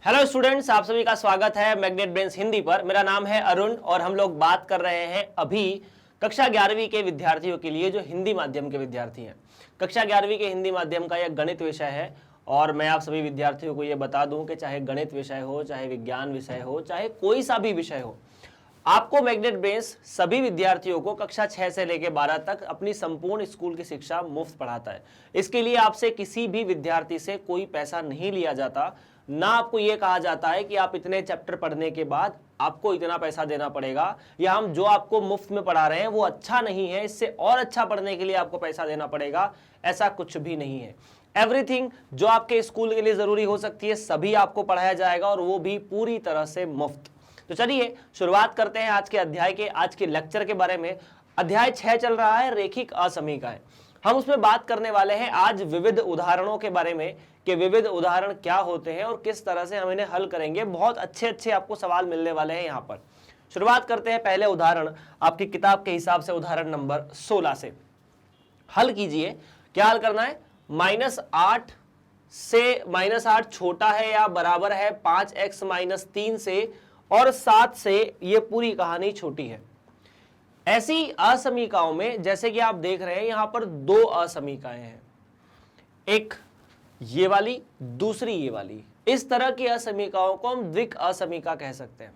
Hello students, आप सभी का स्वागत है मैग्नेट ब्रेन्स हिंदी पर। मेरा नाम है अरुण और हम लोग बात कर रहे हैं अभी कक्षा 11वीं के विद्यार्थियों के लिए जो हिंदी माध्यम के विद्यार्थी हैं। कक्षा 11वीं के हिंदी माध्यम का यह गणित विषय है और मैं आप सभी विद्यार्थियों को यह बता दूं कि चाहे गणित विषय हो, चाहे विज्ञान विषय हो, चाहे कोई सा भी विषय हो, आपको मैग्नेट ब्रेन्स सभी विद्यार्थियों को कक्षा 6 से लेकर 12 तक अपनी संपूर्ण स्कूल की शिक्षा मुफ्त पढ़ाता है। इसके लिए आपसे किसी भी विद्यार्थी से कोई पैसा नहीं लिया जाता, ना आपको यह कहा जाता है कि आप इतने चैप्टर पढ़ने के बाद आपको इतना पैसा देना पड़ेगा, या हम जो आपको मुफ्त में पढ़ा रहे हैं वो अच्छा नहीं है, इससे और अच्छा पढ़ने के लिए आपको पैसा देना पड़ेगा। ऐसा कुछ भी नहीं है। एवरीथिंग जो आपके स्कूल के लिए जरूरी हो सकती है सभी आपको पढ़ाया जाएगा और वो भी पूरी तरह से मुफ्त। तो चलिए शुरुआत करते हैं आज के अध्याय के, आज के लेक्चर के बारे में। अध्याय 6 चल रहा है रेखिक असमीकाएं। हम उसमें बात करने वाले हैं आज विविध उदाहरणों के बारे में कि विविध उदाहरण क्या होते हैं और किस तरह से हम इन्हें हल करेंगे। बहुत अच्छे आपको सवाल मिलने वाले हैं यहाँ पर। शुरुआत करते हैं पहले उदाहरण आपकी किताब के हिसाब से, उदाहरण नंबर 16 से। हल कीजिए। क्या हल करना है? -8 से -8 छोटा है या बराबर है 5x - 3 से, और 7 से ये पूरी कहानी छोटी है। ऐसी असमीकाओं में जैसे कि आप देख रहे हैं यहां पर दो असमीकाएं हैं, एक ये वाली, दूसरी ये वाली। इस तरह की असमीकाओं को हम द्विक असमीका कह सकते हैं।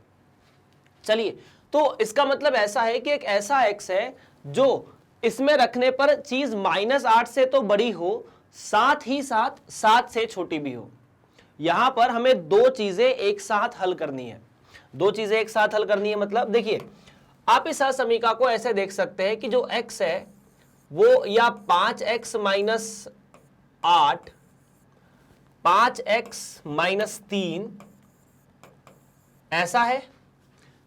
चलिए, तो इसका मतलब ऐसा है कि एक ऐसा x है जो इसमें रखने पर चीज -8 से तो बड़ी हो, साथ ही साथ 7 से छोटी भी हो। यहां पर हमें दो चीजें एक साथ हल करनी है। दो चीजें एक साथ हल करनी है मतलब देखिए, आप इस असमीका को ऐसे देख सकते हैं कि जो x है वो या 5x - 8, 5x - 3 ऐसा है।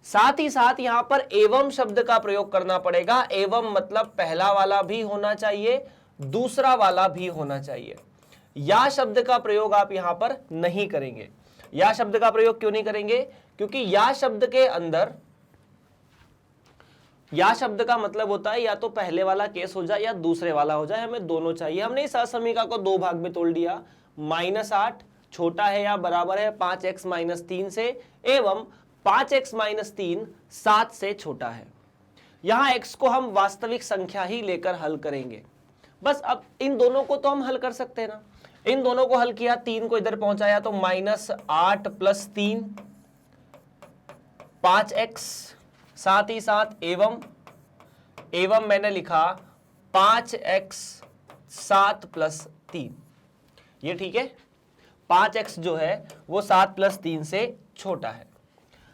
साथ ही साथ यहां पर एवं शब्द का प्रयोग करना पड़ेगा। एवं मतलब पहला वाला भी होना चाहिए, दूसरा वाला भी होना चाहिए। या शब्द का प्रयोग आप यहां पर नहीं करेंगे। या शब्द का प्रयोग क्यों नहीं करेंगे? क्योंकि या शब्द के अंदर, या शब्द का मतलब होता है या तो पहले वाला केस हो जाए या दूसरे वाला हो जाए, हमें दोनों चाहिए। हमने इस असमीका को दो भाग में तोड़ दिया। -8 छोटा है या बराबर है 5x - 3 से, एवं 5x - 3 7 से छोटा है। यहां x को हम वास्तविक संख्या ही लेकर हल करेंगे। बस अब इन दोनों को तो हम हल कर सकते हैं ना। इन दोनों को हल किया, 3 को इधर पहुंचाया तो -8 + 3 5x, साथ ही साथ एवं मैंने लिखा 5x 7 + 3। ये ठीक है। 5x जो है वो 7 + 3 से छोटा है।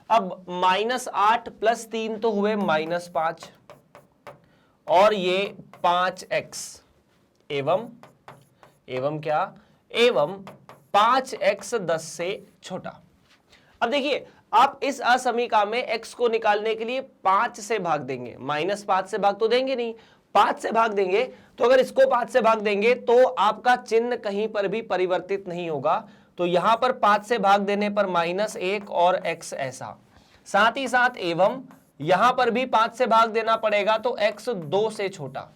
अब -8 + 3 तो हुए -5, और ये 5x एवं क्या? एवं 5x 10 से छोटा। अब देखिए, आप इस असमीका में x को निकालने के लिए 5 से भाग देंगे। -5 से भाग तो देंगे नहीं, 5 से भाग देंगे। तो अगर इसको 5 से भाग देंगे तो आपका चिन्ह कहीं पर भी परिवर्तित नहीं होगा। तो यहां पर 5 से भाग देने पर -1 और x ऐसा। साथ ही साथ एवं यहां पर भी 5 से भाग देना पड़ेगा तो x 2 से छोटा।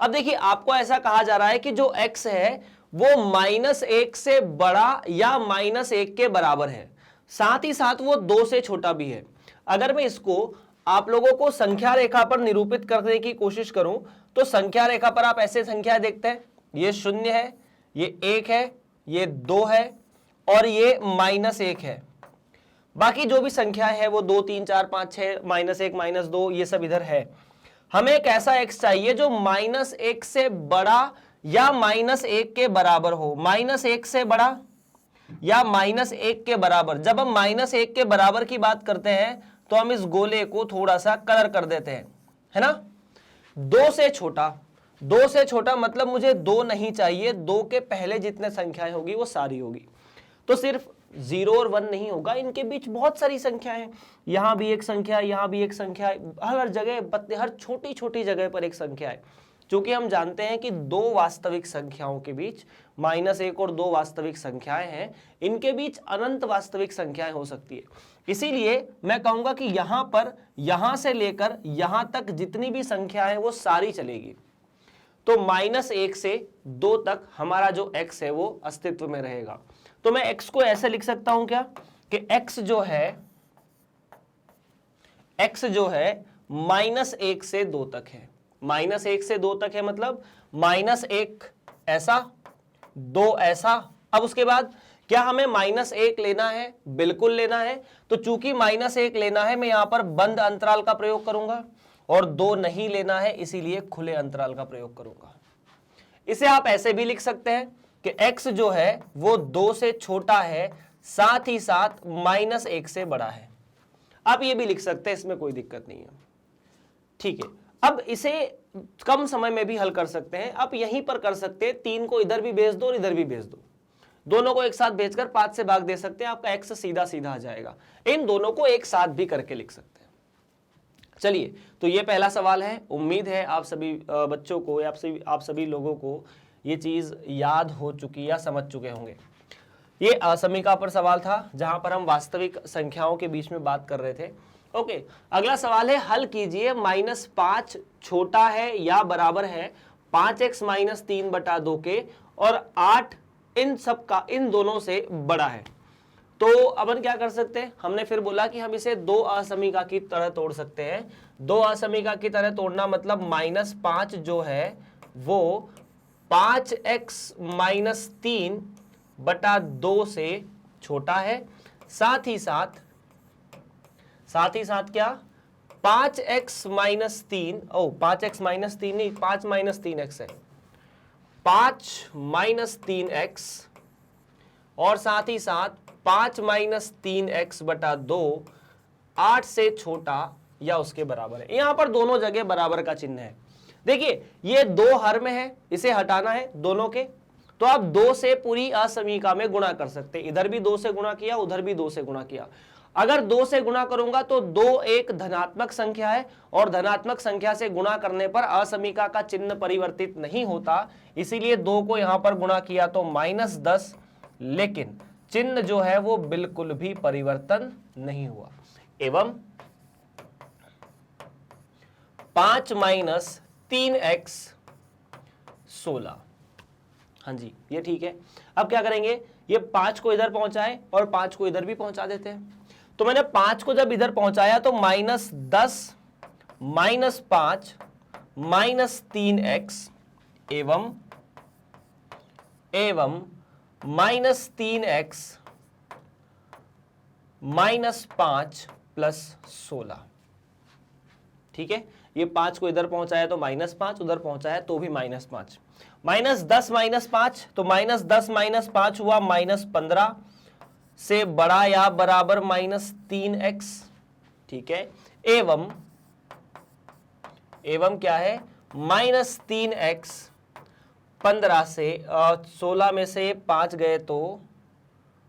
अब देखिए, आपको ऐसा कहा जा रहा है कि जो x है वो -1 से बड़ा या -1 के बराबर है, साथ ही साथ वो 2 से छोटा भी है। अगर मैं इसको आप लोगों को संख्या रेखा पर निरूपित करने की कोशिश करूं तो संख्या रेखा पर आप ऐसे संख्या देखते हैं, ये 0 है, ये 1 है, ये 2 है और ये -1 है। बाकी जो भी संख्या है वो 2 3 4 5 6 -1 -2 ये सब इधर है। हमें एक ऐसा x चाहिए जो -1 से बड़ा या -1 के बराबर हो। -1 से बड़ा या -1 के बराबर। जब हम -1 के बराबर की बात करते हैं तो हम इस गोले को थोड़ा सा कलर कर देते हैं, है ना। 2 से छोटा, 2 से छोटा मतलब मुझे 2 नहीं चाहिए, 2 के पहले जितने संख्याएं होगी वो सारी होगी। तो सिर्फ 0 और 1 नहीं होगा, इनके बीच बहुत सारी संख्याएं हैं। यहां भी एक संख्या, यहां भी एक संख्या, हर जगह, हर छोटी छोटी जगह पर एक संख्या है। क्योंकि हम जानते हैं कि दो वास्तविक संख्याओं के बीच, -1 और 2 वास्तविक संख्याएं हैं, इनके बीच अनंत वास्तविक संख्याएं हो सकती है। इसीलिए मैं कहूंगा कि यहां पर, यहां से लेकर यहां तक जितनी भी संख्या है वो सारी चलेगी। तो -1 से 2 तक हमारा जो x है वो अस्तित्व में रहेगा। तो मैं x को ऐसे लिख सकता हूं क्या कि x जो है -1 से 2 तक है। -1 से 2 तक है मतलब -1 ऐसा, 2 ऐसा। अब उसके बाद क्या हमें -1 लेना है? बिल्कुल लेना है। तो चूंकि -1 लेना है, मैं यहां पर बंद अंतराल का प्रयोग करूंगा, और 2 नहीं लेना है, इसीलिए खुले अंतराल का प्रयोग करूंगा। इसे आप ऐसे भी लिख सकते हैं कि x जो है वो 2 से छोटा है, साथ ही साथ -1 से बड़ा है। आप ये भी लिख सकते हैं, इसमें कोई दिक्कत नहीं है। ठीक है, अब इसे कम समय में भी हल कर सकते हैं। आप यहीं पर कर सकते हैं, 3 को इधर भी भेज दो और इधर भी भेज दो, दोनों को एक साथ भेजकर 5 से भाग दे सकते हैं, आपका x सीधा सीधा आ जाएगा। इन दोनों को एक साथ भी करके लिख सकते हैं। चलिए, तो ये पहला सवाल है। उम्मीद है आप सभी बच्चों को या आप सभी लोगों को ये चीज याद हो चुकी या समझ चुके होंगे। ये असमीका पर सवाल था, जहां पर हम वास्तविक संख्याओं के बीच में बात कर रहे थे। ओके, अगला सवाल है, हल कीजिए। -5 छोटा है या बराबर है 5x - 3/2 के, और 8 इन दोनों से बड़ा है। तो अपन क्या कर सकते हैं? हमने फिर बोला कि हम इसे 2 असमीका की तरह तोड़ सकते हैं। 2 असमीका की तरह तोड़ना मतलब -5 जो है वो 5x - 3/2 से छोटा है, साथ ही साथ क्या 5x - 3, 5x - 3 नहीं, 5 - 3x है, 5 - 3x, और साथ ही साथ 5 - 3x/2 8 से छोटा या उसके बराबर है। यहां पर दोनों जगह बराबर का चिन्ह है। देखिए, ये 2 हर में है, इसे हटाना है दोनों के, तो आप 2 से पूरी असमीका में गुणा कर सकते हैं। इधर भी 2 से गुणा किया, उधर भी 2 से गुणा किया। अगर 2 से गुणा करूंगा तो 2 एक धनात्मक संख्या है, और धनात्मक संख्या से गुणा करने पर असमीका का चिन्ह परिवर्तित नहीं होता, इसीलिए 2 को यहां पर गुणा किया तो -10, लेकिन चिन्ह जो है वो बिल्कुल भी परिवर्तन नहीं हुआ। एवं 5 - 3x 16। हाँ जी, ये ठीक है। अब क्या करेंगे? ये 5 को इधर पहुंचाए और 5 को इधर भी पहुंचा देते हैं। तो मैंने 5 को जब इधर पहुंचाया तो -10 - 5 - 3x एवं -3x - 5 + 16। ठीक है, ये 5 को इधर पहुंचाया तो -5, उधर पहुंचाया तो भी -5। -10 - 5, तो -10 - 5 हुआ -15 से बड़ा या बराबर -3x। ठीक है, एवं क्या है? -3x 15 से 16 में से 5 गए तो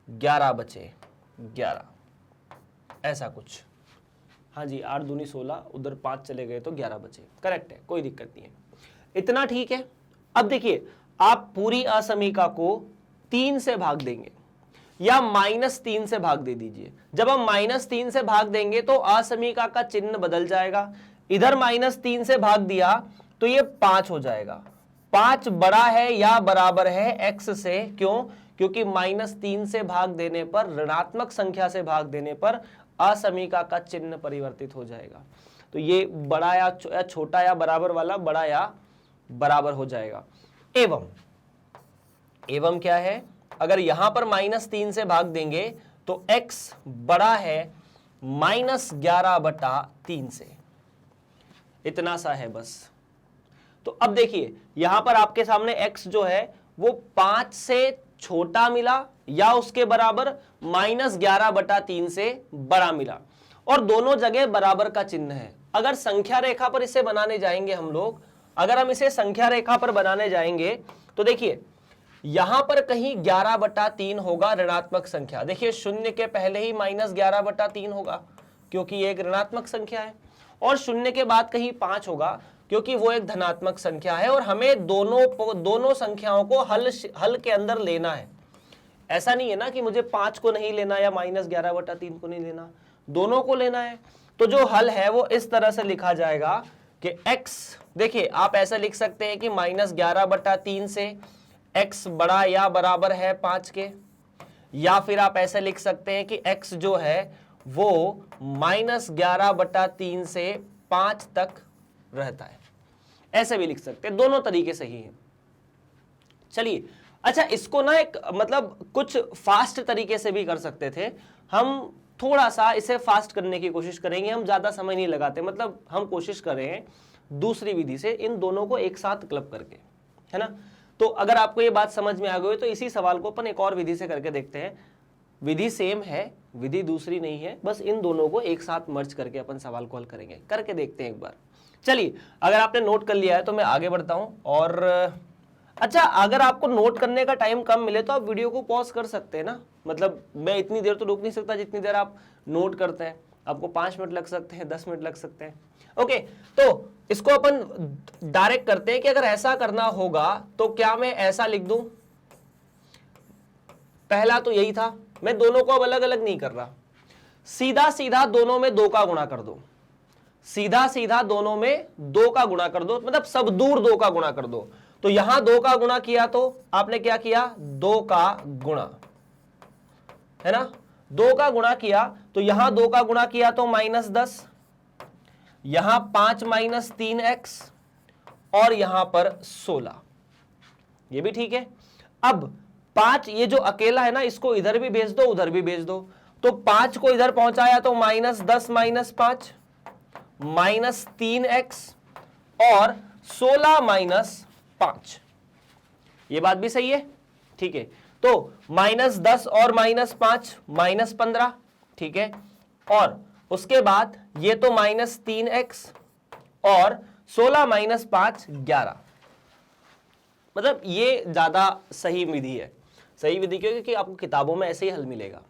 11 बचे, 11 ऐसा कुछ। हाँ जी, 8 दूनी 16, उधर 5 चले गए तो 11 बचे। करेक्ट है, कोई दिक्कत नहीं है, इतना ठीक है। अब देखिए, आप पूरी असमीका को 3 से भाग देंगे या -3 से भाग दे दीजिए। जब हम -3 से भाग देंगे तो असमीका का चिन्ह बदल जाएगा। इधर -3 से भाग दिया तो ये 5 हो जाएगा। 5 बड़ा है या बराबर है x से, क्यों? क्योंकि -3 से भाग देने पर, ऋणात्मक संख्या से भाग देने पर असमीका का चिन्ह परिवर्तित हो जाएगा। तो ये बड़ा या छोटा या बराबर वाला बड़ा या बराबर हो जाएगा। एवं क्या है? अगर यहां पर -3 से भाग देंगे तो x बड़ा है -11/3 से, इतना सा है बस। तो अब देखिए, यहां पर आपके सामने x जो है वो 5 से छोटा मिला या उसके बराबर, -11/3 से बड़ा मिला, और दोनों जगह बराबर का चिन्ह है। अगर संख्या रेखा पर इसे बनाने जाएंगे हम लोग, अगर हम इसे संख्या रेखा पर बनाने जाएंगे तो देखिए, यहां पर कहीं 11/3 होगा ऋणात्मक संख्या। देखिए, 0 के पहले ही -11/3 होगा क्योंकि ये एक ऋणात्मक संख्या है, और 0 के बाद कहीं 5 होगा क्योंकि वो एक धनात्मक संख्या है, और हमें दोनों संख्याओं को हल के अंदर लेना है। ऐसा नहीं है ना कि मुझे 5 को नहीं लेना या -11/3 को नहीं लेना, दोनों को लेना है। तो जो हल है वो इस तरह से लिखा जाएगा कि x, देखिए आप ऐसा लिख सकते हैं कि -11/3 से x बड़ा या बराबर है 5 के, या फिर आप ऐसे लिख सकते हैं कि x जो है वो -11/3 से 5 तक रहता है, ऐसे भी लिख सकते हैं, दोनों तरीके सही हैं। चलिए, अच्छा इसको ना एक मतलब कुछ फास्ट तरीके से भी कर सकते थे, हम थोड़ा सा इसे फास्ट करने की कोशिश करेंगे, हम ज्यादा समय नहीं लगाते, मतलब हम कोशिश करें दूसरी विधि से इन दोनों को एक साथ क्लब करके, है ना। तो अगर आपको ये बात समझ में आ गई तो इसी सवाल को अपन एक और विधि से करके देखते हैं। विधि सेम है, विधि दूसरी नहीं है, बस इन दोनों को एक साथ मर्ज करके अपन सवाल को हल करेंगे, करके देखते हैं एक बार। चलिए, अगर आपने नोट कर लिया है तो मैं आगे बढ़ता हूं। और अच्छा, अगर आपको नोट करने का टाइम कम मिले तो आप वीडियो को पॉज कर सकते हैं ना, मतलब मैं इतनी देर तो रुक नहीं सकता जितनी देर आप नोट करते हैं। आपको 5 मिनट लग सकते हैं, 10 मिनट लग सकते हैं। ओके, तो इसको अपन डायरेक्ट करते हैं कि अगर ऐसा करना होगा तो क्या मैं ऐसा लिख दूं। पहला तो यही था, मैं दोनों को अब अलग अलग नहीं कर रहा, सीधा सीधा दोनों में 2 का गुणा कर दो, सीधा सीधा दोनों में 2 का गुणा कर दो, मतलब सब दूर 2 का गुणा कर दो। तो यहां 2 का गुणा किया तो आपने क्या किया, 2 का गुणा, है ना, 2 का गुणा किया तो यहां 2 का गुणा किया तो -10, यहां 5 - 3x और यहां पर 16, ये भी ठीक है। अब 5 ये जो अकेला है ना, इसको इधर भी भेज दो उधर भी भेज दो, तो 5 को इधर पहुंचाया तो -10 - 5 -3x और 16 - 5, ये बात भी सही है, ठीक है। तो -10 और -5 -15, ठीक है। और उसके बाद ये तो -3x और 16 - 5 11, मतलब ये ज्यादा सही विधि है। सही विधि क्यों, क्योंकि आपको किताबों में ऐसे ही हल मिलेगा,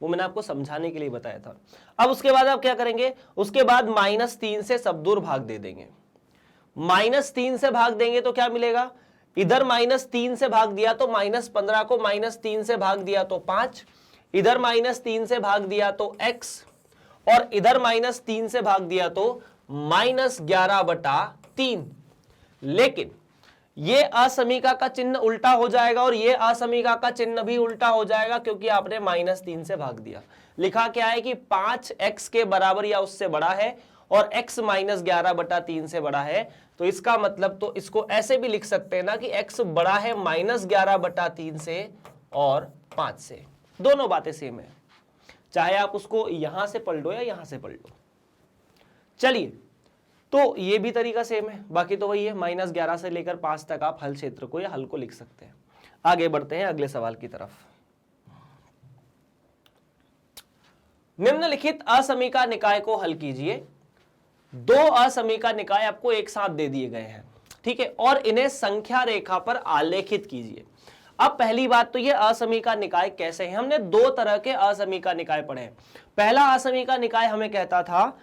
वो मैंने आपको समझाने के लिए बताया था। अब उसके बाद आप क्या करेंगे, उसके बाद -3 से सब दूर भाग दे देंगे। -3 से भाग देंगे तो क्या मिलेगा, इधर -3 से भाग दिया तो -15 को -3 से भाग दिया तो 5, इधर -3 से भाग दिया तो x और इधर -3 से भाग दिया तो -11/3। लेकिन ये असमीका का चिन्ह उल्टा हो जाएगा और ये असमीका का चिन्ह भी उल्टा हो जाएगा, क्योंकि आपने -3 से भाग दिया। लिखा क्या है कि 5x के बराबर या उससे बड़ा है और x -11/3 से बड़ा है, तो इसका मतलब तो इसको ऐसे भी लिख सकते हैं ना कि x बड़ा है -11/3 से और 5 से, दोनों बातें सेम है, चाहे आप उसको यहां से पलट दो या यहां से पलट दो। चलिए, तो ये भी तरीका सेम है, बाकी तो वही है, -11 से लेकर 5 तक आप हल क्षेत्र को या हल को लिख सकते हैं। आगे बढ़ते हैं अगले सवाल की तरफ। निम्नलिखित असमीका निकाय को हल कीजिए। 2 असमीका निकाय आपको एक साथ दे दिए गए हैं, ठीक है, और इन्हें संख्या रेखा पर आलेखित कीजिए। अब पहली बात तो ये असमीका निकाय कैसे हैं, हमने 2 तरह के असमीका निकाय पढ़े हैं। पहला असमीका निकाय हमें कहता था,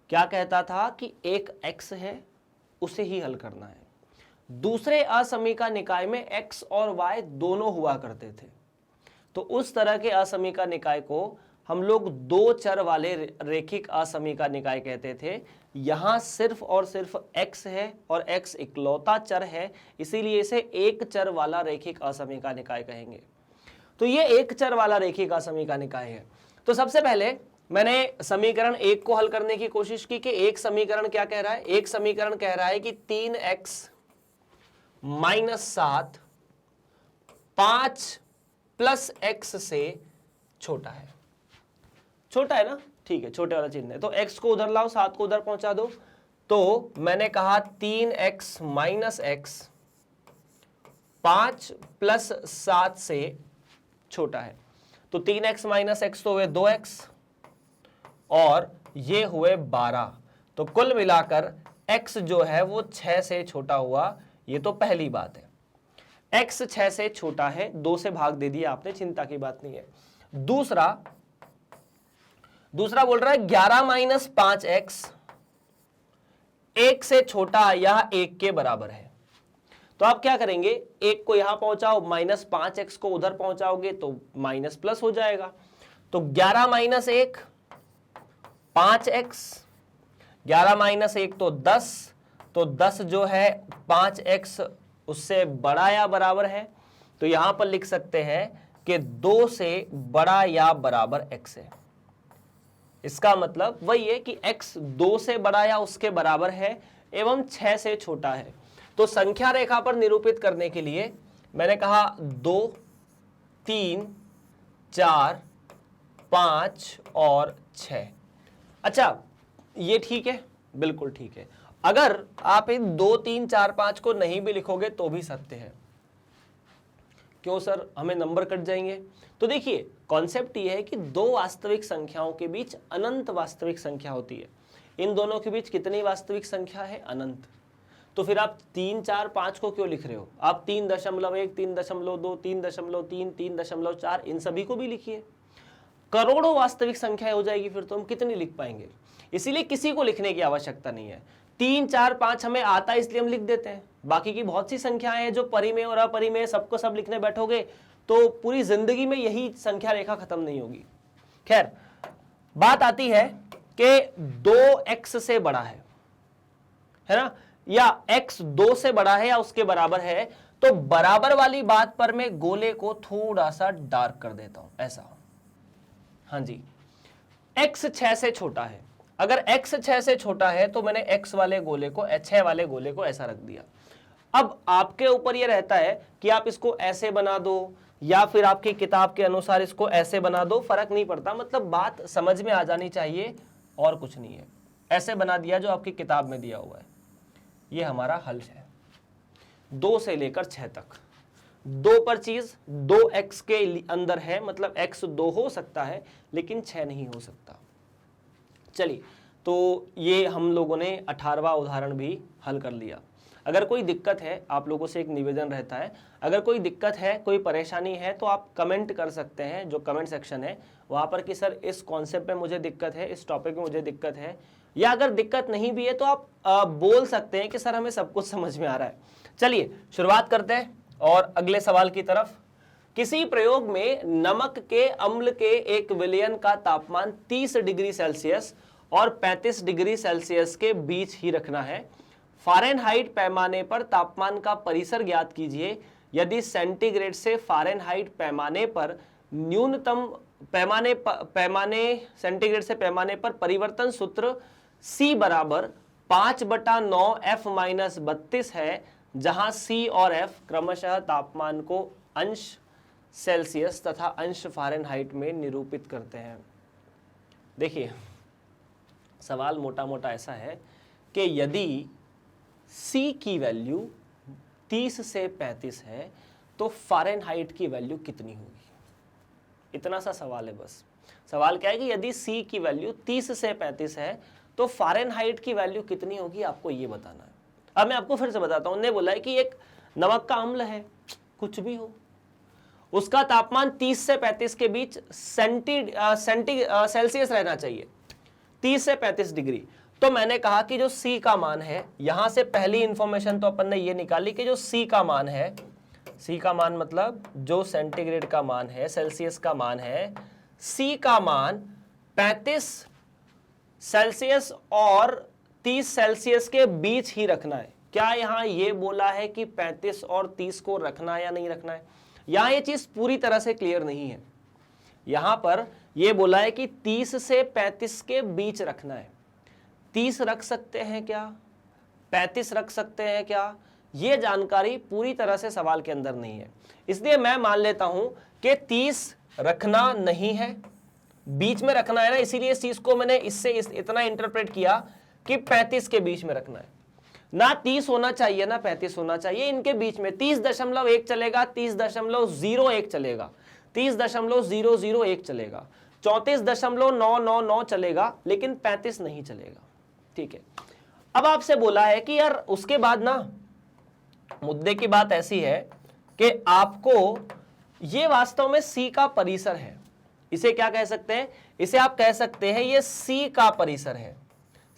क्या कहता था कि एक x है उसे ही हल करना है। दूसरे असमीका निकाय में x और y दोनों हुआ करते थे, तो उस तरह के असमीका निकाय को हम लोग 2 चर वाले रेखिक असमीका निकाय कहते थे। यहां सिर्फ और सिर्फ x है और x इकलौता चर है, इसीलिए इसे एक चर वाला रेखिक असमीका निकाय कहेंगे। तो ये एक चर वाला रेखिक असमीका निकाय है। तो सबसे पहले मैंने समीकरण 1 को हल करने की कोशिश की कि एक समीकरण क्या कह रहा है, एक समीकरण कह रहा है कि 3x - 7 5 + x से छोटा है। छोटा है ना, ठीक है, छोटे वाला चिन्ह है, तो x को उधर लाओ, 7 को उधर पहुंचा दो। तो मैंने कहा 3x - x 5 + 7 से छोटा है, तो 3x - x तो हुए 2x और ये हुए 12, तो कुल मिलाकर x जो है वो 6 से छोटा हुआ। ये तो पहली बात है, x 6 से छोटा है, 2 से भाग दे दिया आपने, चिंता की बात नहीं है। दूसरा बोल रहा है 11 - 5x 1 से छोटा या 1 के बराबर है। तो आप क्या करेंगे, 1 को यहां पहुंचाओ, -5x को उधर पहुंचाओगे तो माइनस प्लस हो जाएगा। तो 11 - 1 5x, 11 - 1 तो 10, तो 10 जो है 5x उससे बड़ा या बराबर है, तो यहां पर लिख सकते हैं कि 2 से बड़ा या बराबर x है। इसका मतलब वही है कि x 2 से बड़ा या उसके बराबर है एवं 6 से छोटा है। तो संख्या रेखा पर निरूपित करने के लिए मैंने कहा 2, 3, 4, 5 और 6। अच्छा, ये ठीक है, बिल्कुल ठीक है। अगर आप इन 2, 3, 4, 5 को नहीं भी लिखोगे तो भी सत्य है। क्यों सर, हमें नंबर कट जाएंगे? तो देखिए, कॉन्सेप्ट ये है कि दो वास्तविक संख्याओं के बीच अनंत वास्तविक संख्या होती है। इन दोनों के बीच कितनी वास्तविक संख्या है? अनंत। तो फिर आप 3, 4, 5 को क्यों लिख रहे हो? आप 3.1, 3.2, 3.3, 3.4 इन सभी को भी लिखिए। करोड़ों वास्तविक संख्याएं हो जाएगी, फिर तो हम कितनी लिख पाएंगे? इसीलिए किसी को लिखने की आवश्यकता नहीं है। 3, 4, 5 हमें आता है इसलिए हम लिख देते हैं। बाकी की बहुत सी संख्याएं हैं जो परिमेय और अपरिमेय, सबको सब लिखने बैठोगे तो पूरी जिंदगी में यही संख्या रेखा खत्म नहीं होगी। खैर, बात आती है कि 2x से बड़ा है ना, या x 2 से बड़ा है या उसके बराबर है, तो बराबर वाली बात पर मैं गोले को थोड़ा सा डार्क कर देता हूं, ऐसा। हाँ जी, x 6 से छोटा है। अगर x 6 से छोटा है तो मैंने x वाले गोले को, 6 वाले गोले को ऐसा रख दिया। अब आपके ऊपर यह रहता है कि आप इसको ऐसे बना दो या फिर आपकी किताब के अनुसार इसको ऐसे बना दो, फर्क नहीं पड़ता, मतलब बात समझ में आ जानी चाहिए और कुछ नहीं है। ऐसे बना दिया जो आपकी किताब में दिया हुआ है। ये हमारा हल है 2 से लेकर 6 तक। 2 पर चीज 2x के अंदर है, मतलब x 2 हो सकता है लेकिन 6 नहीं हो सकता। चलिए, तो ये हम लोगों ने 18वां उदाहरण भी हल कर लिया। अगर कोई दिक्कत है, आप लोगों से एक निवेदन रहता है, अगर कोई दिक्कत है, कोई परेशानी है तो आप कमेंट कर सकते हैं, जो कमेंट सेक्शन है वहाँ पर, कि सर इस कॉन्सेप्ट में मुझे दिक्कत है, इस टॉपिक में मुझे दिक्कत है। या अगर दिक्कत नहीं भी है तो आप बोल सकते हैं कि सर हमें सब कुछ समझ में आ रहा है। चलिए शुरुआत करते हैं और अगले सवाल की तरफ। किसी प्रयोग में नमक के अम्ल के एक विलयन का तापमान 30 डिग्री सेल्सियस और 35 डिग्री सेल्सियस के बीच ही रखना है। फ़ारेनहाइट पैमाने पर तापमान का परिसर ज्ञात कीजिए। यदि सेंटीग्रेड से फ़ारेनहाइट पैमाने पर न्यूनतम पैमाने सेंटीग्रेड से पैमाने पर परिवर्तन सूत्र C बराबर 5/9 F-32 है, जहां C और F क्रमशः तापमान को अंश सेल्सियस तथा अंश फ़ारेनहाइट में निरूपित करते हैं। देखिए, सवाल मोटा मोटा ऐसा है कि यदि C की वैल्यू 30 से 35 है तो फ़ारेनहाइट की वैल्यू कितनी होगी? इतना सा सवाल है बस। सवाल क्या है कि यदि C की वैल्यू 30 से 35 है तो फ़ारेनहाइट की वैल्यू कितनी होगी, आपको ये बताना है। अब मैं आपको फिर से बताता हूं। उन्होंने बोला है कि एक नमक का अम्ल है, कुछ भी हो, उसका तापमान 30 से 35 के बीच सेल्सियस रहना चाहिए, 30 से 35 डिग्री। तो मैंने कहा कि जो C का मान है, यहां से पहली इंफॉर्मेशन तो अपन ने ये निकाली कि जो C का मान है, C का मान मतलब जो सेंटीग्रेड का मान है, सेल्सियस का मान है, C का मान 35 सेल्सियस और 30 सेल्सियस के बीच ही रखना है। क्या यहां ये बोला है कि 35 और 30 को रखना है या नहीं रखना है? यहां ये चीज पूरी तरह से क्लियर नहीं है। यहां पर यह बोला है कि 30 से 35 के बीच रखना है। 30 रख सकते हैं क्या, 35 रख सकते हैं क्या, यह जानकारी पूरी तरह से सवाल के अंदर नहीं है। इसलिए मैं मान लेता हूं कि 30 रखना नहीं है, बीच में रखना है ना, इसीलिए इस चीज को मैंने इतना इंटरप्रेट किया कि 35 के बीच में रखना है। ना 30 होना चाहिए ना 35 होना चाहिए, इनके बीच में 30.1 चलेगा, 30.01 चलेगा, 30.001 चलेगा, 34.999 चलेगा, लेकिन 35 नहीं चलेगा। ठीक है, अब आपसे बोला है कि यार उसके बाद ना मुद्दे की बात ऐसी है कि आपको ये वास्तव में C का परिसर है। इसे क्या कह सकते हैं? इसे आप कह सकते हैं ये C का परिसर है।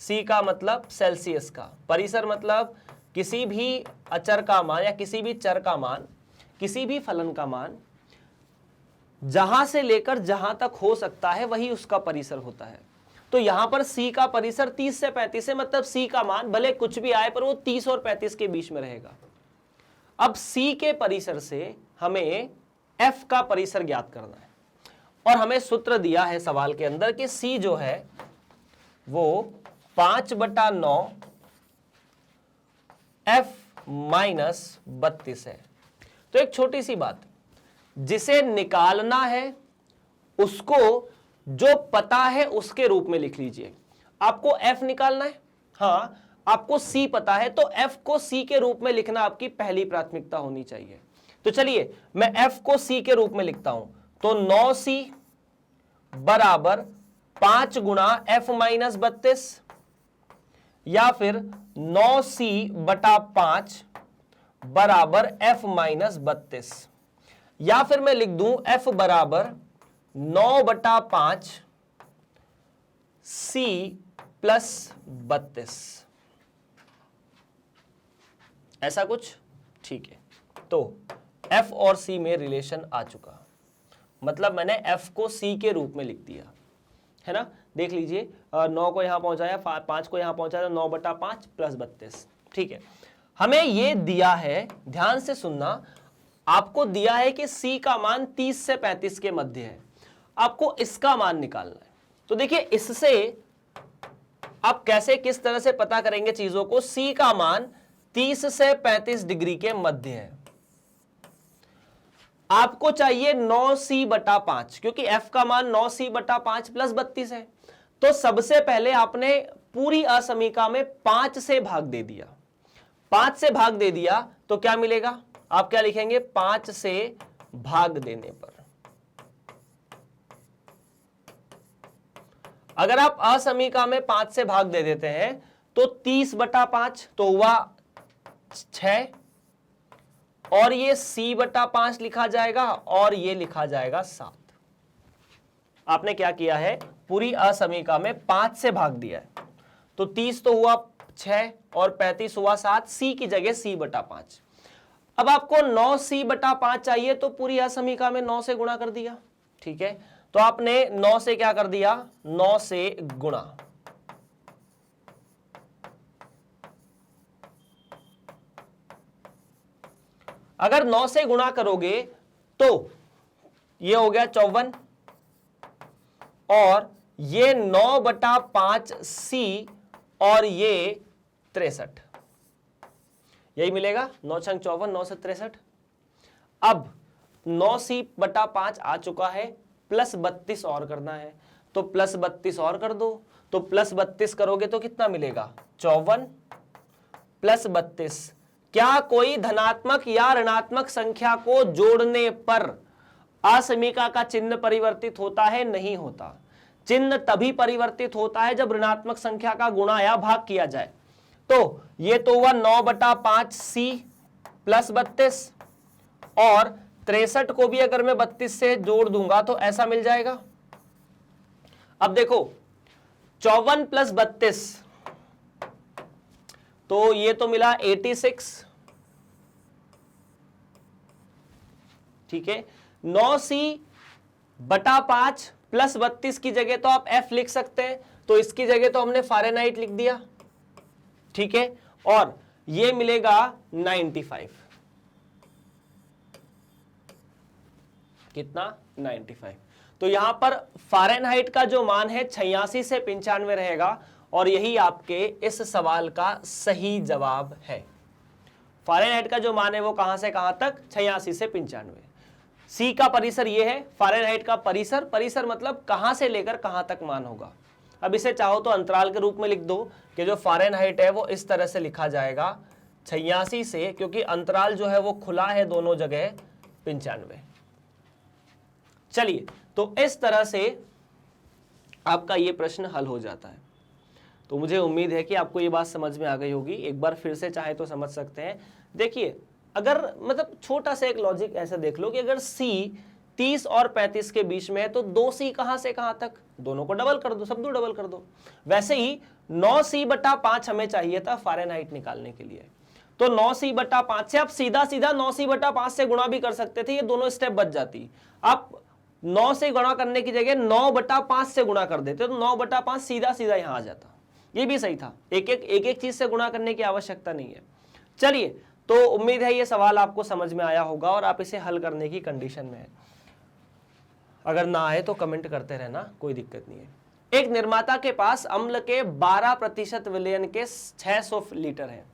C का मतलब सेल्सियस का, परिसर मतलब किसी भी अचर का मान या किसी भी चर का मान, किसी भी फलन का मान जहां से लेकर जहां तक हो सकता है वही उसका परिसर होता है। तो यहां पर C का परिसर 30 से 35 है, मतलब C का मान भले कुछ भी आए पर वो 30 और 35 के बीच में रहेगा। अब C के परिसर से हमें f का परिसर ज्ञात करना है। और हमें सूत्र दिया है सवाल के अंदर कि c जो है वो 5/9 f माइनस 32 है। तो एक छोटी सी बात, जिसे निकालना है उसको जो पता है उसके रूप में लिख लीजिए। आपको f निकालना है, हाँ आपको c पता है, तो f को c के रूप में लिखना आपकी पहली प्राथमिकता होनी चाहिए। तो चलिए मैं f को c के रूप में लिखता हूं, तो 9c बराबर 5 गुणा f माइनस 32, या फिर 9c बटा 5 बराबर f माइनस 32, या फिर मैं लिख दूं f बराबर 9/5 c प्लस 32, ऐसा कुछ, ठीक है। तो f और c में रिलेशन आ चुका, मतलब मैंने f को c के रूप में लिख दिया है ना। देख लीजिए 9 को यहां पहुंचाया, 5 को यहां पहुंचाया, 9/5 प्लस 32, ठीक है। हमें यह दिया है, ध्यान से सुनना, आपको दिया है कि c का मान 30 से 35 के मध्य है, आपको इसका मान निकालना है। तो देखिए इससे आप कैसे किस तरह से पता करेंगे चीजों को। c का मान 30 से 35 डिग्री के मध्य है, आपको चाहिए 9c/5, क्योंकि f का मान 9c/5 प्लस 32 है। तो सबसे पहले आपने पूरी असमीका में 5 से भाग दे दिया, 5 से भाग दे दिया तो क्या मिलेगा, आप क्या लिखेंगे, 5 से भाग देने पर। अगर आप असमीका में 5 से भाग दे देते हैं तो 30/5 तो हुआ 6, और ये c/5 लिखा जाएगा, और ये लिखा जाएगा 7। आपने क्या किया है, पूरी असमीका में 5 से भाग दिया है, तो 30 तो हुआ 6 और 35 हुआ 7, c की जगह c/5। अब आपको 9c/5 चाहिए, तो पूरी असमीका में 9 से गुणा कर दिया, ठीक है। तो आपने 9 से क्या कर दिया, 9 से गुणा, अगर 9 से गुणा करोगे तो ये हो गया 54, और ये 9/5 c, और ये 63, यही मिलेगा, 9 छंग 54, 9 से 63। अब 9c/5 आ चुका है, प्लस 32 और करना है, तो प्लस 32 और कर दो, तो प्लस 32 करोगे तो कितना मिलेगा, 54 प्लस 32। क्या कोई धनात्मक या ऋणात्मक संख्या को जोड़ने पर असमीका का चिन्ह परिवर्तित होता है, नहीं होता। चिन्ह तभी परिवर्तित होता है जब ऋणात्मक संख्या का गुणा या भाग किया जाए। तो ये तो हुआ 9/5 c प्लस 32, और 63 को भी अगर मैं 32 से जोड़ दूंगा तो ऐसा मिल जाएगा। अब देखो 54 प्लस 32, तो ये तो मिला 86, ठीक है। 9c/5 प्लस 32 की जगह तो आप f लिख सकते हैं, तो इसकी जगह तो हमने फ़ारेनहाइट लिख दिया, ठीक है। और ये मिलेगा 95, कितना, 95। तो यहां पर फ़ारेनहाइट का जो मान है 86 से 95 रहेगा, और यही आपके इस सवाल का सही जवाब है। फ़ारेनहाइट का जो मान है वो कहां से कहां तक, 86 से 95। सी का परिसर ये है, फ़ारेनहाइट का परिसर, परिसर मतलब कहां से लेकर कहां तक मान होगा। अब इसे चाहो तो अंतराल के रूप में लिख दो कि जो फ़ारेनहाइट है वो इस तरह से लिखा जाएगा, 86 से, क्योंकि अंतराल जो है वो खुला है दोनों जगह, 95। चलिए, तो इस तरह से आपका ये प्रश्न हल हो जाता है। तो मुझे उम्मीद है कि आपको ये बात समझ में आ गई होगी। एक बार फिर से चाहे तो समझ सकते हैं। देखिए, अगर मतलब छोटा सा एक लॉजिक ऐसा देख लो कि अगर c 30 और 35 के बीच में है तो 2c कहां से कहां तक, दोनों को डबल कर दो, सब दो डबल कर दो। वैसे ही 9c/5 हमें चाहिए था फ़ारेनहाइट निकालने के लिए, तो 9c/5 से आप सीधा सीधा 9c/5 से गुणा भी कर सकते थे, ये दोनों स्टेप बच जाती। आप 9 से गुणा करने की जगह 9/5 से गुणा कर देते तो 9/5 सीधा सीधा यहां आ जाता, ये भी सही था। एक एक चीज से गुणा करने की आवश्यकता नहीं है। चलिए, तो उम्मीद है ये सवाल आपको समझ में आया होगा और आप इसे हल करने की कंडीशन में है। अगर ना आए तो कमेंट करते रहना, कोई दिक्कत नहीं है। एक निर्माता के पास अम्ल के 12% विलयन के 600 लीटर है।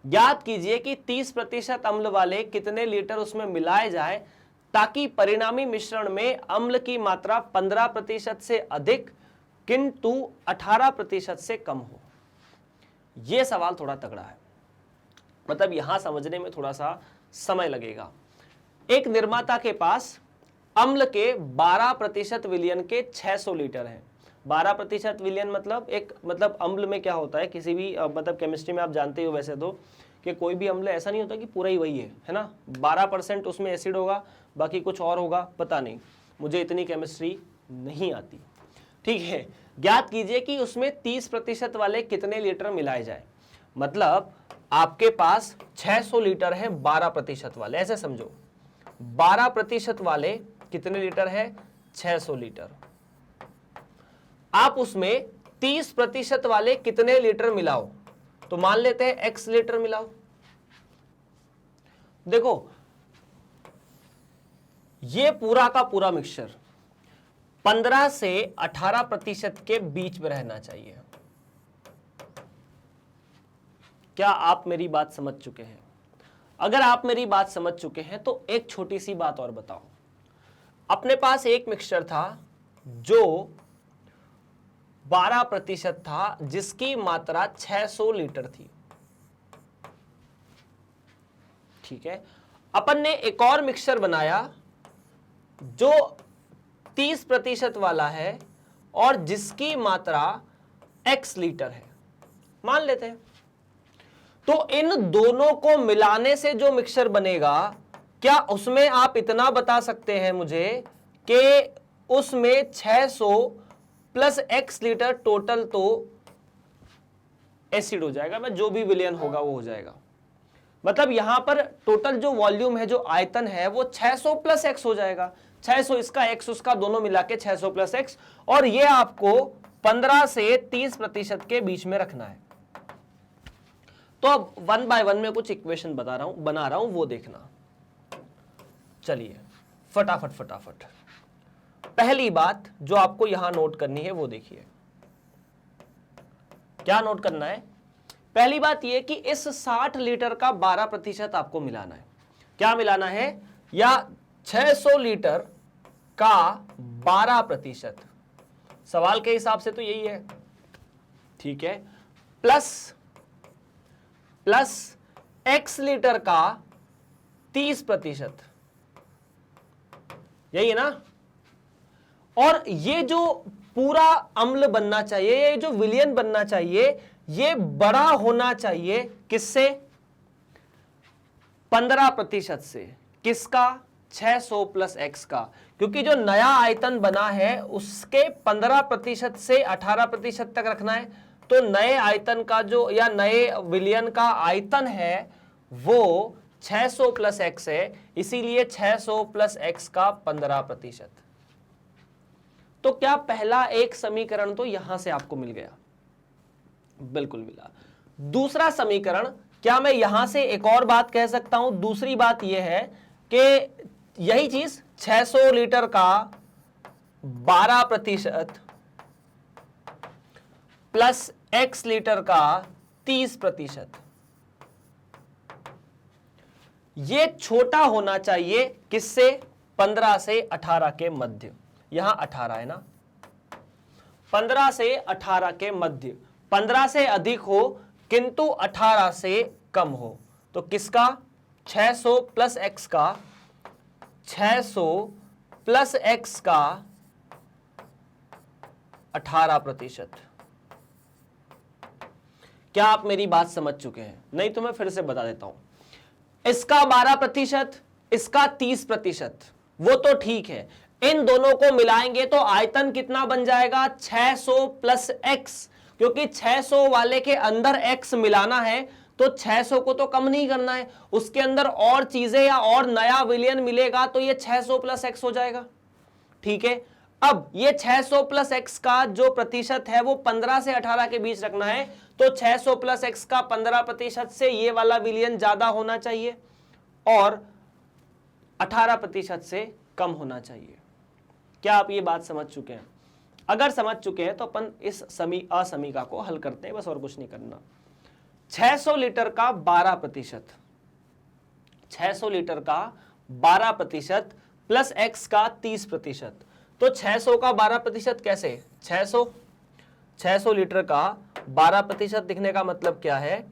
ज्ञात कीजिए कि 30% अम्ल वाले कितने लीटर उसमें मिलाए जाए ताकि परिणामी मिश्रण में अम्ल की मात्रा 15% से अधिक किंतु 18% से कम हो। यह सवाल थोड़ा तगड़ा है, मतलब यहां समझने में थोड़ा सा समय लगेगा। एक निर्माता के पास अम्ल के 12% विलयन के 600 लीटर है। 12% विलयन मतलब अम्ल में क्या होता है, किसी भी मतलब केमिस्ट्री में आप जानते हो वैसे तो कि कोई भी अम्ल ऐसा नहीं होता कि पूरा ही वही है ना। 12% उसमें एसिड होगा, बाकी कुछ और होगा, पता नहीं, मुझे इतनी केमिस्ट्री नहीं आती। ठीक है, ज्ञात कीजिए कि उसमें 30% वाले कितने लीटर मिलाए जाए। मतलब आपके पास 600 लीटर है 12% वाले, ऐसे समझो 12% वाले कितने लीटर है, 600 लीटर। आप उसमें 30% वाले कितने लीटर मिलाओ, तो मान लेते हैं x लीटर मिलाओ। देखो ये पूरा का पूरा मिक्सचर 15 से 18% के बीच में रहना चाहिए। क्या आप मेरी बात समझ चुके हैं? अगर आप मेरी बात समझ चुके हैं तो एक छोटी सी बात और बताओ। अपने पास एक मिक्सचर था जो 12% था, जिसकी मात्रा 600 लीटर थी। ठीक है, अपन ने एक और मिक्सचर बनाया जो 30% वाला है और जिसकी मात्रा x लीटर है, मान लेते हैं। तो इन दोनों को मिलाने से जो मिक्सचर बनेगा, क्या उसमें आप इतना बता सकते हैं मुझे कि उसमें 600 प्लस x लीटर टोटल तो एसिड हो जाएगा, मैं जो भी विलयन होगा वो हो जाएगा। मतलब यहां पर टोटल जो वॉल्यूम है, जो आयतन है, वो 600 प्लस x हो जाएगा। 600 इसका x उसका दोनों मिला के 600 प्लस x, और ये आपको 15 से 30% के बीच में रखना है। तो अब 1 बाय 1 में कुछ इक्वेशन बना रहा हूं, वो देखना। चलिए फटाफट पहली बात जो आपको यहां नोट करनी है वो देखिए। क्या नोट करना है? पहली बात यह कि इस 60 लीटर का 12% आपको मिलाना है। क्या मिलाना है? या 600 लीटर का 12%, सवाल के हिसाब से तो यही है। ठीक है, प्लस x लीटर का 30%, यही है ना। और ये जो पूरा अम्ल बनना चाहिए, ये जो विलयन बनना चाहिए, ये बड़ा होना चाहिए किससे? 15% से। किसका? 600 प्लस x का, क्योंकि जो नया आयतन बना है उसके 15% से 18% तक रखना है। तो नए आयतन का जो, या नए विलयन का आयतन है वो 600 प्लस x है, इसीलिए 600 प्लस x का 15%। तो क्या पहला एक समीकरण तो यहां से आपको मिल गया? बिल्कुल मिला। दूसरा समीकरण, क्या मैं यहां से एक और बात कह सकता हूं? दूसरी बात यह है कि यही चीज 600 लीटर का 12% प्लस x लीटर का 30%, ये छोटा होना चाहिए किससे? 15 से 18 के मध्य। यहां 18 है ना, 15 से 18 के मध्य। 15 से अधिक हो किंतु 18 से कम हो। तो किसका? 600 प्लस x का, 600 प्लस x का 18%। क्या आप मेरी बात समझ चुके हैं? नहीं तो मैं फिर से बता देता हूं। इसका 12%, इसका 30%, वो तो ठीक है। इन दोनों को मिलाएंगे तो आयतन कितना बन जाएगा? 600 प्लस x, क्योंकि 600 वाले के अंदर x मिलाना है तो 600 को तो कम नहीं करना है, उसके अंदर और चीजें या और नया विलयन मिलेगा तो ये 600 प्लस x हो जाएगा। ठीक है, अब ये 600 प्लस एक्स का जो प्रतिशत है वो 15 से 18 के बीच रखना है, तो 600 प्लस एक्स का 15% से ये वाला विलियन ज्यादा होना चाहिए और 18% से कम होना चाहिए। क्या आप ये बात समझ चुके हैं? अगर समझ चुके हैं तो अपन इस असमीका को हल करते हैं, बस और कुछ नहीं करना। 600 लीटर का 12%, 600 लीटर का 12% प्लस एक्स का 30%, तो 600 का 12% कैसे? 600 लीटर का 12% लिखने का मतलब क्या है?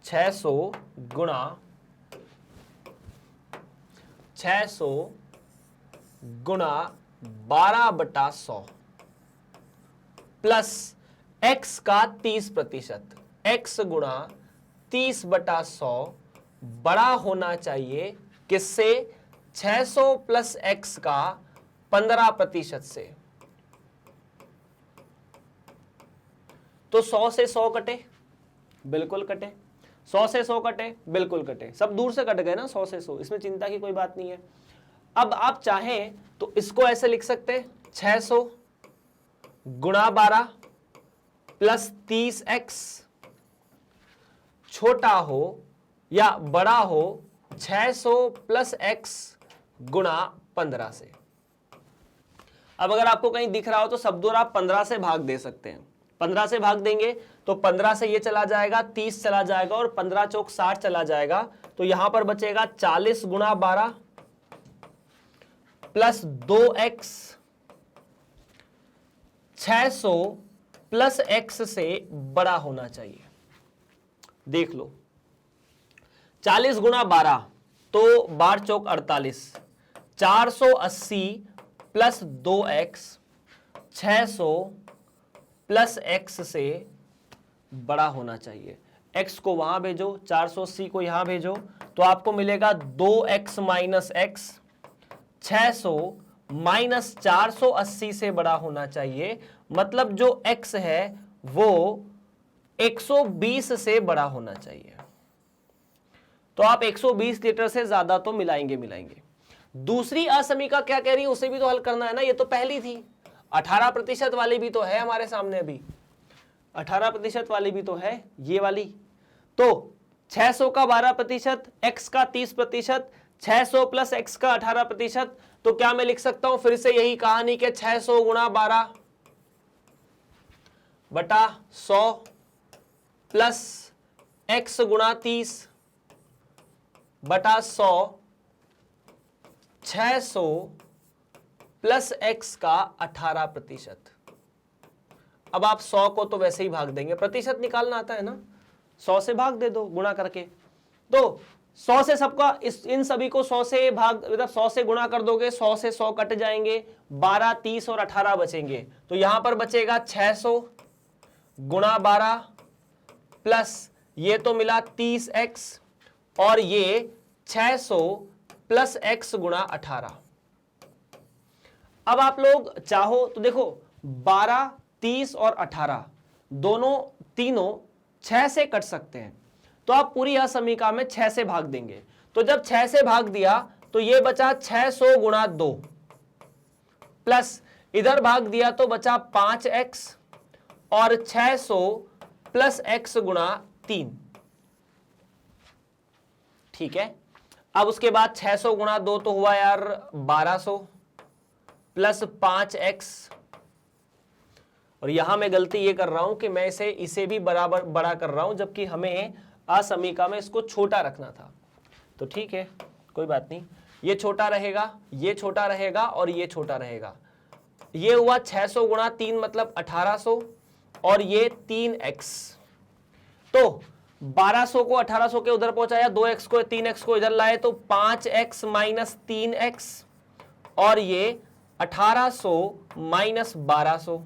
600 गुणा 12/100 प्लस एक्स का 30%, एक्स गुणा 30/100 बड़ा होना चाहिए किससे? 600 प्लस एक्स का 15% से। तो 100 से 100 कटे, बिल्कुल कटे। 100 से 100 कटे, बिल्कुल कटे। सब दूर से कट गए ना 100 से 100, इसमें चिंता की कोई बात नहीं है। अब आप चाहें तो इसको ऐसे लिख सकते हैं, 600 गुणा 12 प्लस 30x छोटा हो या बड़ा हो 600 प्लस x गुणा 15 से। अब अगर आपको कहीं दिख रहा हो तो सब दूर आप 15 से भाग दे सकते हैं। 15 से भाग देंगे तो 15 से ये चला जाएगा, 30 चला जाएगा और 15 चौक 60 चला जाएगा, तो यहां पर बचेगा 40 गुणा 12 प्लस 2x। 600 प्लस x से बड़ा होना चाहिए। देख लो, 40 गुणा 12 तो 12 चौक 48, 480 प्लस 2x, 600 प्लस x से बड़ा होना चाहिए। x को वहां भेजो, 480 को यहां भेजो, तो आपको मिलेगा 2x माइनस एक्स। 600 माइनस 480 से बड़ा होना चाहिए, मतलब जो x है वो 120 से बड़ा होना चाहिए। तो आप 120 लीटर से ज्यादा तो मिलाएंगे। दूसरी असमीका क्या कह रही है, उसे भी तो हल करना है ना। ये तो पहली थी, 18% वाली भी तो है हमारे सामने अभी, 18% वाली भी तो है ये वाली। तो 600 का 12%, x का 30%, 600 प्लस x का 18%, तो क्या मैं लिख सकता हूं फिर से यही कहानी के 600 गुणा 12 बटा 100 प्लस x गुणा 30 बटा 100, 600 प्लस x का 18%। अब आप 100 को तो वैसे ही भाग देंगे, प्रतिशत निकालना आता है ना, 100 से भाग दे दो गुणा करके। तो 100 से सबका इन सभी को 100 से भाग, मतलब 100 से गुणा कर दोगे, 100 से 100 कट जाएंगे, 12, 30 और 18 बचेंगे। तो यहां पर बचेगा 600 गुणा 12 प्लस ये तो मिला 30x और ये 600 प्लस x गुणा 18। अब आप लोग चाहो तो देखो 12, 30 और 18 तीनों 6 से कट सकते हैं, तो आप पूरी यह समीकरण में 6 से भाग देंगे। तो जब 6 से भाग दिया तो ये बचा 600 गुणा 2 प्लस इधर भाग दिया तो बचा 5x और 600 प्लस x गुणा 3। ठीक है, अब उसके बाद 600 गुणा 2 तो हुआ यार 1200 प्लस 5x, और यहां मैं गलती ये कर रहा हूं कि मैं इसे भी बराबर बड़ा कर रहा हूं, जबकि हमें असमीका में इसको छोटा रखना था। तो ठीक है, कोई बात नहीं, ये छोटा रहेगा, ये छोटा रहेगा और ये छोटा रहेगा। ये हुआ 600 गुणा 3 मतलब 1800 और ये 3x। तो 1200 को 1800 के उधर पहुंचाया, 2x को 3x को इधर लाए, तो 5x माइनस 3x और ये 1800 माइनस 1200।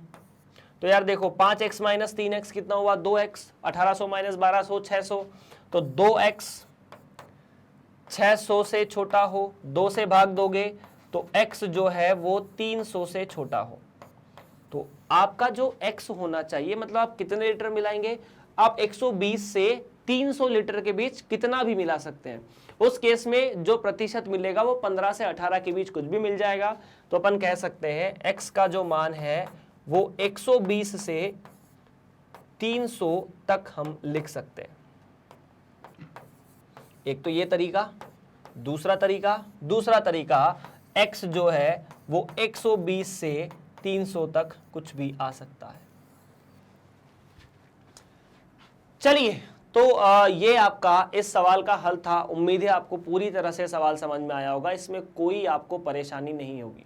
तो यार देखो 5x माइनस 3x कितना हुआ 2x, 1800 माइनस 1200 600, तो 2x 600 से छोटा हो, 2 से भाग दोगे तो x जो है वो 300 से छोटा हो। आपका जो x होना चाहिए, मतलब आप कितने लीटर मिलाएंगे, आप 120 से 300 लीटर के बीच कितना भी मिला सकते हैं। उस केस में जो प्रतिशत मिलेगा वो 15 से 18 के बीच कुछ भी मिल जाएगा। तो अपन कह सकते हैं x का जो मान है वो 120 से 300 तक हम लिख सकते हैं। एक तो ये तरीका, दूसरा तरीका x जो है वो 120 से 300 तक कुछ भी आ सकता है। चलिए, तो ये आपका इस सवाल का हल था। उम्मीद है आपको पूरी तरह से सवाल समझ में आया होगा, इसमें कोई आपको परेशानी नहीं होगी।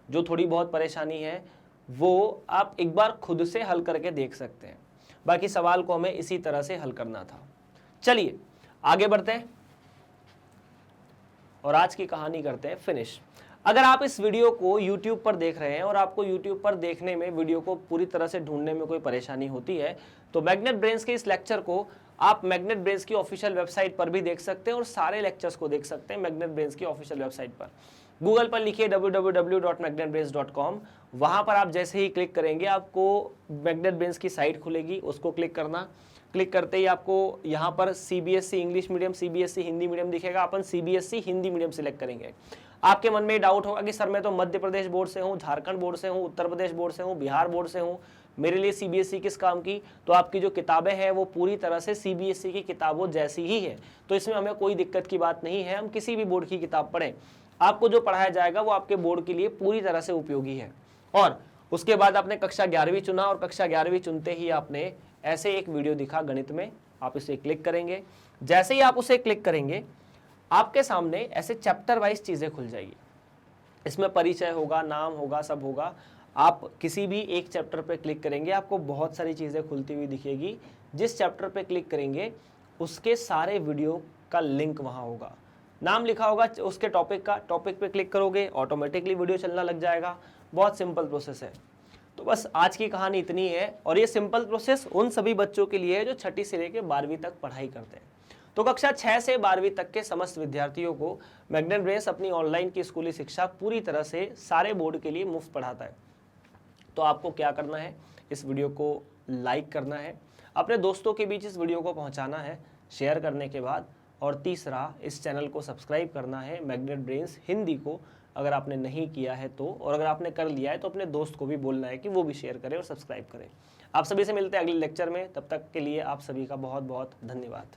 जो थोड़ी बहुत परेशानी है वो आप एक बार खुद से हल करके देख सकते हैं। बाकी सवाल को हमें इसी तरह से हल करना था। चलिए आगे बढ़ते हैं और आज की कहानी करते हैं फिनिश। अगर आप इस वीडियो को YouTube पर देख रहे हैं और आपको YouTube पर देखने में, वीडियो को पूरी तरह से ढूंढने में कोई परेशानी होती है, तो मैग्नेट ब्रेन्स के इस लेक्चर को आप मैग्नेट ब्रेन्स की ऑफिशियल वेबसाइट पर भी देख सकते हैं और सारे लेक्चर्स को देख सकते हैं मैग्नेट ब्रेन्स की ऑफिशियल वेबसाइट पर। गूगल पर लिखिए www.magnetbrains.com। वहां पर आप जैसे ही क्लिक करेंगे आपको मैग्नेट ब्रेन्स की साइट खुलेगी, उसको क्लिक करना। क्लिक करते ही आपको यहाँ पर CBSE English medium, CBSE Hindi medium दिखेगा। अपन CBSE हिंदी मीडियम सिलेक्ट करेंगे। आपके मन में डाउट होगा कि सर मैं तो मध्य प्रदेश बोर्ड से हूँ, झारखंड बोर्ड से हूँ, उत्तर प्रदेश बोर्ड से हूँ, बिहार बोर्ड से हूँ, मेरे लिए CBSE किस काम की। तो आपकी जो किताबें हैं वो पूरी तरह से CBSE की किताबों जैसी ही है, तो इसमें हमें कोई दिक्कत की बात नहीं है। हम किसी भी बोर्ड की किताब पढ़ें, आपको जो पढ़ाया जाएगा वो आपके बोर्ड के लिए पूरी तरह से उपयोगी है। और उसके बाद आपने कक्षा 11वीं चुना और कक्षा 11वीं चुनते ही आपने ऐसे एक वीडियो दिखा गणित में, आप इसे क्लिक करेंगे। जैसे ही आप उसे क्लिक करेंगे आपके सामने ऐसे चैप्टर वाइज चीज़ें खुल जाएगी। इसमें परिचय होगा, नाम होगा, सब होगा। आप किसी भी एक चैप्टर पे क्लिक करेंगे आपको बहुत सारी चीज़ें खुलती हुई दिखेगी। जिस चैप्टर पे क्लिक करेंगे उसके सारे वीडियो का लिंक वहाँ होगा, नाम लिखा होगा उसके टॉपिक का। टॉपिक पे क्लिक करोगे ऑटोमेटिकली वीडियो चलना लग जाएगा। बहुत सिंपल प्रोसेस है। तो बस आज की कहानी इतनी है और ये सिंपल प्रोसेस उन सभी बच्चों के लिए है जो 6ठी से लेकर 12वीं तक पढ़ाई करते हैं। तो कक्षा 6 से 12वीं तक के समस्त विद्यार्थियों को मैग्नेट ब्रेन्स अपनी ऑनलाइन की स्कूली शिक्षा पूरी तरह से सारे बोर्ड के लिए मुफ्त पढ़ाता है। तो आपको क्या करना है, इस वीडियो को लाइक करना है, अपने दोस्तों के बीच इस वीडियो को पहुंचाना है शेयर करने के बाद, और तीसरा इस चैनल को सब्सक्राइब करना है मैग्नेट ब्रेन्स हिंदी को, अगर आपने नहीं किया है तो। और अगर आपने कर लिया है तो अपने दोस्त को भी बोलना है कि वो भी शेयर करे और सब्सक्राइब करे। आप सभी से मिलते हैं अगले लेक्चर में, तब तक के लिए आप सभी का बहुत बहुत धन्यवाद।